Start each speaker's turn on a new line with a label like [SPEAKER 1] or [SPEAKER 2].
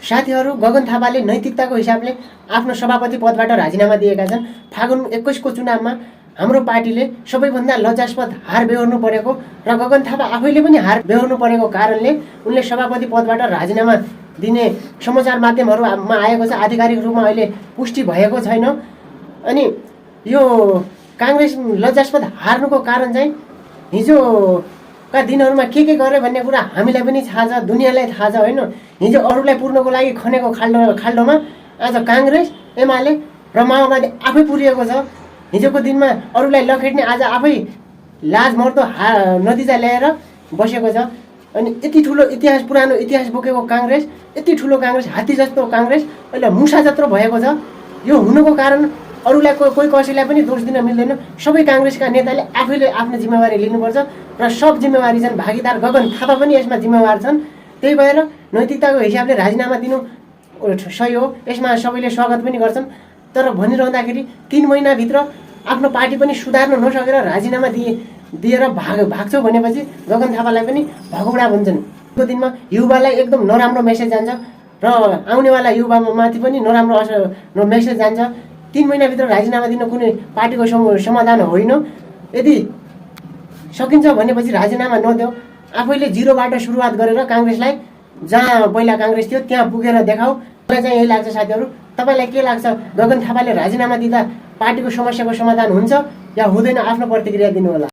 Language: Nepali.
[SPEAKER 1] साथीहरू गगन थापाले नैतिकताको हिसाबले आफ्नो सभापति पदबाट राजीनामा दिएका छन्। फागुन 21 को चुनावमा हाम्रो पार्टीले सबैभन्दा लज्जास्पद हार बेहोर्नु परेको र गगन थापा आफैले पनि हार बेहोर्नु परेको कारणले उनले सभापति पदबाट राजीनामा दिने समाचार माध्यमहरूमा आएको छ। आधिकारिक रूपमा अहिले पुष्टि भएको छैन। अनि यो काङ्ग्रेस लज्जास्पद हार्नुको कारण चाहिँ हिजोका दिनहरूमा के गर्यो भन्ने कुरा हामीलाई पनि थाहा छ, दुनियाँलाई थाहा छ होइन। हिजो अरूलाई पुर्नको लागि खनेको खाल्डोमा आज काङ्ग्रेस, एमाले र माओवादी आफै पुरिएको छ। हिजोको दिनमा अरूलाई लखेट्ने आज आफै लाज मर्दो नतिजा ल्याएर बसेको छ। अनि यति ठुलो इतिहास, पुरानो इतिहास बोकेको काङ्ग्रेस, यति ठुलो काङ्ग्रेस, हात्ती जस्तो काङ्ग्रेस अहिले मुसा जत्रो भएको छ। यो हुनुको कारण अरूलाई कोही कसैलाई पनि दोष दिन मिल्दैन। सबै काङ्ग्रेसका नेताले आफैले आफ्नो जिम्मेवारी लिनुपर्छ र सब जिम्मेवारी छन्, भागीदार गगन थापा पनि यसमा जिम्मेवार छन्। त्यही भएर नैतिकताको हिसाबले राजीनामा दिनु सही हो, यसमा सबैले स्वागत पनि गर्छन्। तर भनिरहँदाखेरि 3 महिनाभित्र आफ्नो पार्टी पनि सुधार्न नसकेर राजीनामा दिएर भाग्छौ भनेपछि गगन थापालाई पनि भगौडा भन्छन्। यो दिनमा युवालाई एकदम नराम्रो मेसेज जान्छ र आउनेवाला युवामाथि पनि नराम्रो मेसेज जान्छ। 3 महिनाभित्र राजीनामा दिन कुनै पार्टीको समाधान होइन। यदि सकिन्छ भनेपछि राजीनामा नदेऊ, आफैले जिरोबाट सुरुवात गरेर काङ्ग्रेसलाई जहाँ पहिला काङ्ग्रेस थियो त्यहाँ पुगेर देखाऊ। मलाई चाहिँ यही लाग्छ। साथीहरू, तपाईँलाई के लाग्छ? गगन थापाले राजीनामा दिँदा पार्टीको समस्याको समाधान हुन्छ या हुँदैन? आफ्नो प्रतिक्रिया दिनुहोला।